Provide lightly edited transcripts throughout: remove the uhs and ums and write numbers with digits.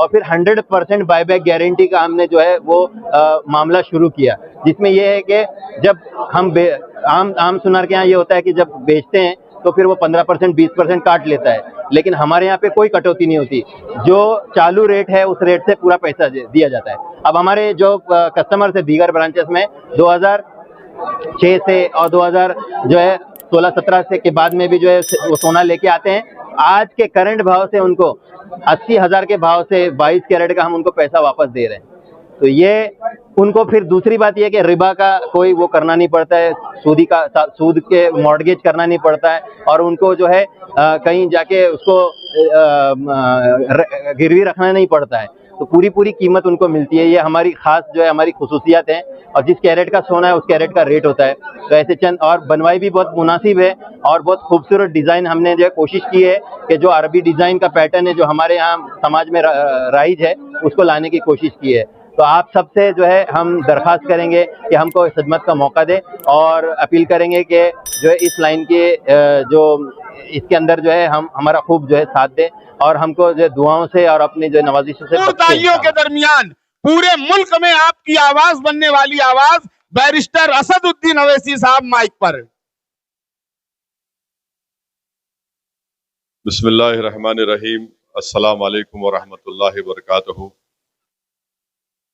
اور پھر 100% by back guarantee کا ہم نے جو ہے وہ معاملہ شروع کیا، جس میں یہ ہے کہ جب ہم عام سونار کے یہاں یہ ہوتا ہے کہ جب بیچتے ہیں تو پھر وہ 15% 20% کاٹ لیتا ہے، لیکن ہمارے یہاں پہ کوئی کٹوتی نہیں ہوتی، جو چالو ریٹ ہے اس ریٹ سے پورا پیسہ دیا جاتا ہے۔ اب ہمارے جو کسٹمر سے دیگر برانچز میں 2006 سے اور 2000 جو ہے 16-17 سے کے بعد میں بھی جو ہے وہ سونا لے کے آتے ہیں، آج کے کرنٹ بھاؤ سے ان کو 80,000 کے بھاؤ سے 22 کیرٹ کا ہم ان کو پیسہ واپس دے رہے ہیں۔ تو یہ ان کو پھر دوسری بات یہ کہ ربا کا کوئی وہ کرنا نہیں پڑتا ہے، سود کے مارگیج کرنا نہیں پڑتا ہے، اور ان کو جو ہے کہیں جا کے اس کو گروی رکھنا نہیں پڑتا ہے، تو پوری قیمت ان کو ملتی ہے۔ یہ ہماری خاص جو ہے ہماری خصوصیات ہیں، اور جس کیرٹ کا سونا ہے اس کیرٹ کا ریٹ ہوتا ہے۔ تو ایسے چند اور بنوائی بھی بہت مناسب ہے، اور بہت خوبصورت ڈیزائن ہم نے جو ہے کوشش کی ہے کہ جو عربی ڈیزائن کا پیٹرن ہے جو ہمارے یہاں سماج میں رائج ہے اس کو لانے کی کوشش کی ہے۔ تو آپ سب سے جو ہے ہم درخواست کریں گے کہ ہم کو خدمت کا موقع دیں، اور اپیل کریں گے کہ جو ہے اس لائن کے جو اس کے اندر جو ہے ہمارا خوب جو ہے ساتھ دیں، اور ہم کو جو دعاؤں سے اور اپنی جو نوازشوں سے تالیوں کے درمیان پورے ملک میں آپ کی آواز بننے والی آواز بیرسٹر اسد الدین اویسی صاحب مائک پر۔ بسم اللہ الرحمن الرحیم۔ السلام علیکم ورحمۃ اللہ وبرکاتہ۔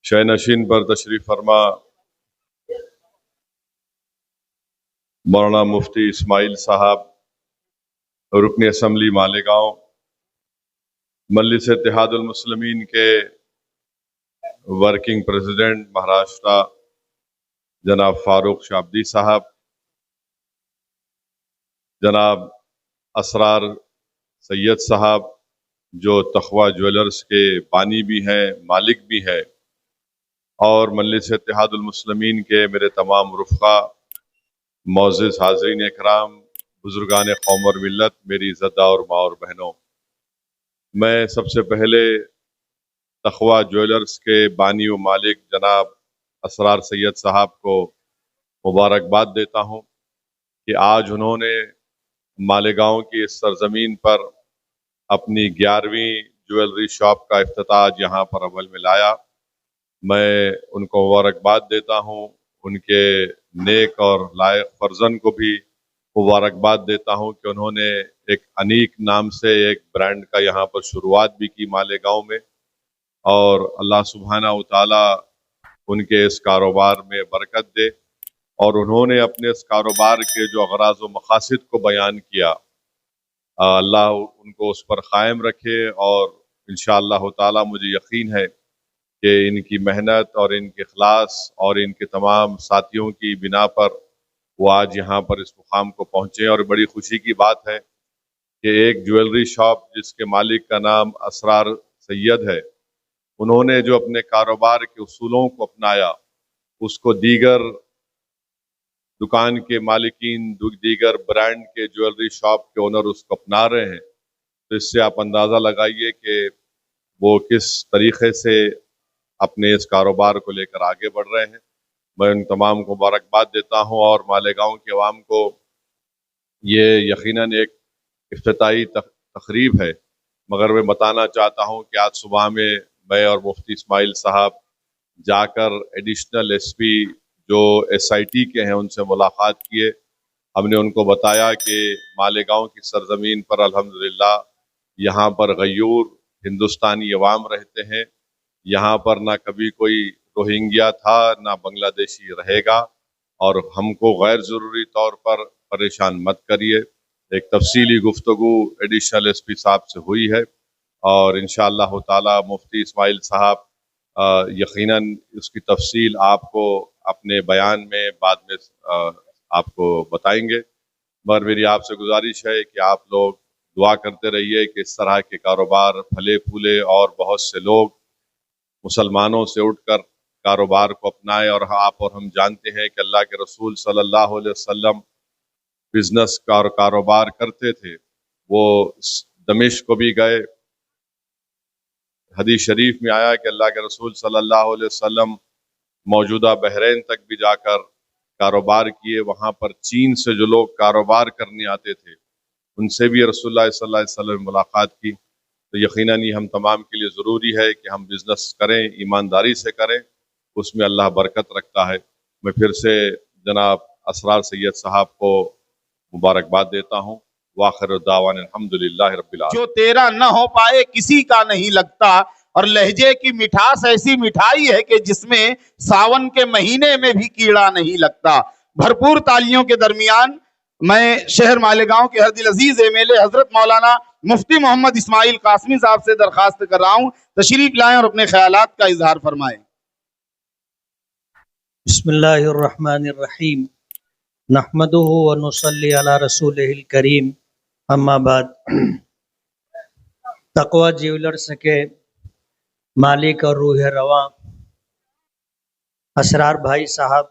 شہ نشین پر تشریف فرما مولانا مفتی اسماعیل صاحب، رکن اسمبلی مالیگاؤں، مجلس اتحاد المسلمین کے ورکنگ پریزیڈنٹ مہاراشٹرا جناب فاروق شابدی صاحب، جناب اسرار سید صاحب جو تقوی جویلرز کے بانی بھی ہیں، مالک بھی ہیں، اور مجلس اتحاد المسلمین کے میرے تمام رفقا، معزز حاضرین اکرام، بزرگان قوم اور ملت، میری عزت دار ماں اور بہنوں، میں سب سے پہلے تقوی جویلرز کے بانی و مالک جناب اسرار سید صاحب کو مبارکباد دیتا ہوں کہ آج انہوں نے مالیگاؤں کی اس سرزمین پر اپنی 11ویں جویلری شاپ کا افتتاح یہاں پر عمل میں لایا۔ میں ان کو مبارکباد دیتا ہوں، ان کے نیک اور لائق فرزند کو بھی مبارکباد دیتا ہوں کہ انہوں نے ایک انیک نام سے ایک برانڈ کا یہاں پر شروعات بھی کی مالیگاؤں میں، اور اللہ سبحانہ و تعالی ان کے اس کاروبار میں برکت دے، اور انہوں نے اپنے اس کاروبار کے جو اغراض و مقاصد کو بیان کیا، اللہ ان کو اس پر قائم رکھے، اور انشاءاللہ تعالی مجھے یقین ہے کہ ان کی محنت اور ان کے اخلاص اور ان کے تمام ساتھیوں کی بنا پر وہ آج یہاں پر اس مقام کو پہنچے۔ اور بڑی خوشی کی بات ہے کہ ایک جویلری شاپ جس کے مالک کا نام اسرار سید ہے، انہوں نے جو اپنے کاروبار کے اصولوں کو اپنایا، اس کو دیگر دکان کے مالکین، دیگر برانڈ کے جویلری شاپ کے اونر اس کو اپنا رہے ہیں، تو اس سے آپ اندازہ لگائیے کہ وہ کس طریقے سے اپنے اس کاروبار کو لے کر آگے بڑھ رہے ہیں۔ میں ان تمام کو مبارکباد دیتا ہوں، اور مالیگاؤں کے عوام کو یہ یقیناً ایک افتتاحی تقریب ہے، مگر میں بتانا چاہتا ہوں کہ آج صبح میں اور مفتی اسماعیل صاحب جا کر ایڈیشنل ایس پی جو SIT کے ہیں ان سے ملاقات کیے۔ ہم نے ان کو بتایا کہ مالیگاؤں کی سرزمین پر الحمدللہ یہاں پر غیور ہندوستانی عوام رہتے ہیں، یہاں پر نہ کبھی کوئی روہنگیا تھا نہ بنگلہ دیشی رہے گا، اور ہم کو غیر ضروری طور پر پریشان مت کریے۔ ایک تفصیلی گفتگو ایڈیشنل ایس پی صاحب سے ہوئی ہے، اور انشاءاللہ تعالی مفتی اسماعیل صاحب یقیناً اس کی تفصیل آپ کو اپنے بیان میں بعد میں آپ کو بتائیں گے۔ مگر میری آپ سے گزارش ہے کہ آپ لوگ دعا کرتے رہیے کہ اس طرح کے کاروبار پھلے پھولے، اور بہت سے لوگ مسلمانوں سے اٹھ کر کاروبار کو اپنائے۔ اور آپ اور ہم جانتے ہیں کہ اللہ کے رسول صلی اللہ علیہ وسلم بزنس کا اور کاروبار کرتے تھے، وہ دمشق کو بھی گئے۔ حدیث شریف میں آیا کہ اللہ کے رسول صلی اللہ علیہ وسلم موجودہ بحرین تک بھی جا کر کاروبار کیے، وہاں پر چین سے جو لوگ کاروبار کرنے آتے تھے ان سے بھی رسول اللہ صلی اللہ علیہ وسلم ملاقات کی۔ تو یقیناً یہ ہم تمام کے لیے ضروری ہے کہ ہم بزنس کریں، ایمانداری سے کریں، اس میں اللہ برکت رکھتا ہے۔ میں پھر سے جناب اسرار سید صاحب کو مبارکباد دیتا ہوں۔ وآخر دعوانا الحمدللہ رب العالمین۔ جو تیرا نہ ہو پائے کسی کا نہیں لگتا، اور لہجے کی مٹھاس ایسی مٹھائی ہے کہ جس میں ساون کے مہینے میں بھی کیڑا نہیں لگتا۔ بھرپور تالیوں کے درمیان میں شہر مالیگاؤں کے ہردل عزیز MLA حضرت مولانا مفتی محمد اسماعیل قاسمی صاحب سے درخواست کر رہا ہوں تشریف لائیں اور اپنے خیالات کا اظہار فرمائیں۔ بسم اللہ الرحمن الرحیم، نحمدہ ونصلی علی رسولہ الکریم، اما بعد۔ تقوی جیولرز کے مالک اور روح رواں اسرار بھائی صاحب،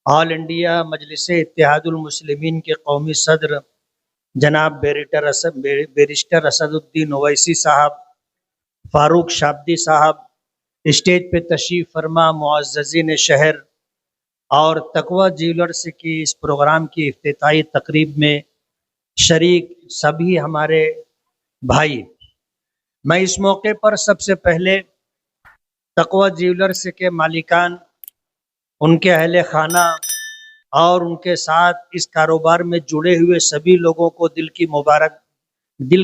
آل انڈیا مجلس اتحاد المسلمین کے قومی صدر جناب بیرسٹر اسد الدین اویسی صاحب، فاروق شابدی صاحب، اسٹیج پہ تشریف فرما معززین شہر، اور تقوی جیولرز کی اس پروگرام کی افتتاحی تقریب میں شریک سبھی ہمارے بھائی، میں اس موقع پر سب سے پہلے تقوی جیولرز کے مالکان، ان کے اہل خانہ اور ان کے ساتھ اس کاروبار میں جڑے ہوئے سبھی لوگوں کو دل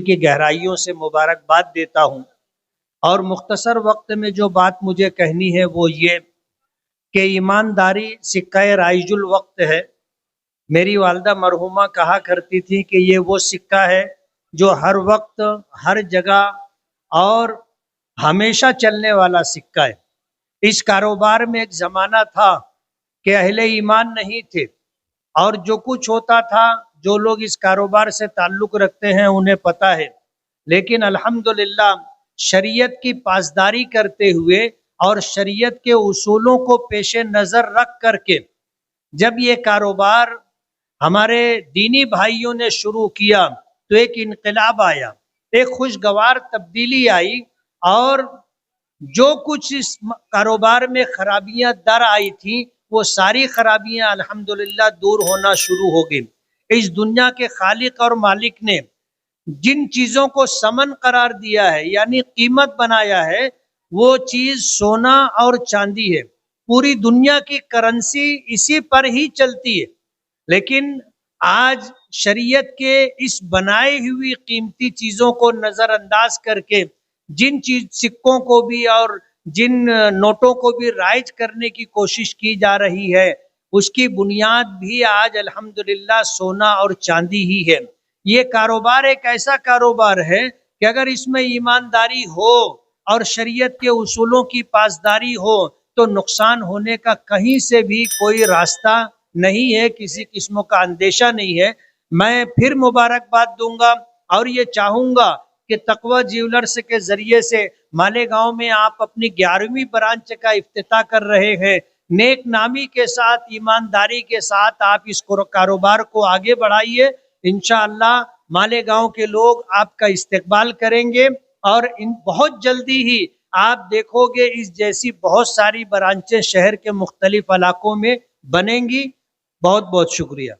کی گہرائیوں سے مبارکباد دیتا ہوں۔ اور مختصر وقت میں جو بات مجھے کہنی ہے وہ یہ کہ ایمانداری سکہ رائج الوقت ہے۔ میری والدہ مرحومہ کہا کرتی تھی کہ یہ وہ سکہ ہے جو ہر وقت، ہر جگہ اور ہمیشہ چلنے والا سکہ ہے۔ اس کاروبار میں ایک زمانہ تھا کہ اہل ایمان نہیں تھے، اور جو کچھ ہوتا تھا، جو لوگ اس کاروبار سے تعلق رکھتے ہیں انہیں پتہ ہے، لیکن الحمدللہ شریعت کی پاسداری کرتے ہوئے اور شریعت کے اصولوں کو پیش نظر رکھ کر کے جب یہ کاروبار ہمارے دینی بھائیوں نے شروع کیا تو ایک انقلاب آیا، ایک خوشگوار تبدیلی آئی، اور جو کچھ اس کاروبار میں خرابیاں در آئی تھیں وہ ساری خرابیاں الحمدللہ دور ہونا شروع ہو گئی۔ اس دنیا کے خالق اور مالک نے جن چیزوں کو ثمن قرار دیا ہے، یعنی قیمت بنایا ہے، وہ چیز سونا اور چاندی ہے۔ پوری دنیا کی کرنسی اسی پر ہی چلتی ہے، لیکن آج شریعت کے اس بنائے ہوئی قیمتی چیزوں کو نظر انداز کر کے جن سکوں کو بھی اور جن نوٹوں کو بھی رائج کرنے کی کوشش کی جا رہی ہے، اس کی بنیاد بھی آج الحمدللہ سونا اور چاندی ہی ہے۔ یہ کاروبار ایک ایسا کاروبار ہے کہ اگر اس میں ایمانداری ہو اور شریعت کے اصولوں کی پاسداری ہو تو نقصان ہونے کا کہیں سے بھی کوئی راستہ نہیں ہے، کسی قسم کا اندیشہ نہیں ہے۔ میں پھر مبارکباد دوں گا اور یہ چاہوں گا کہ تقوی جیولرز کے ذریعے سے مالیگاؤں میں آپ اپنی 11ویں برانچ کا افتتاح کر رہے ہیں۔ نیک نامی کے ساتھ، ایمانداری کے ساتھ آپ اس کاروبار کو آگے بڑھائیے۔ انشاءاللہ مالیگاؤں کے لوگ آپ کا استقبال کریں گے، اور بہت جلدی ہی آپ دیکھو گے اس جیسی بہت ساری برانچیں شہر کے مختلف علاقوں میں بنیں گی۔ بہت بہت شکریہ۔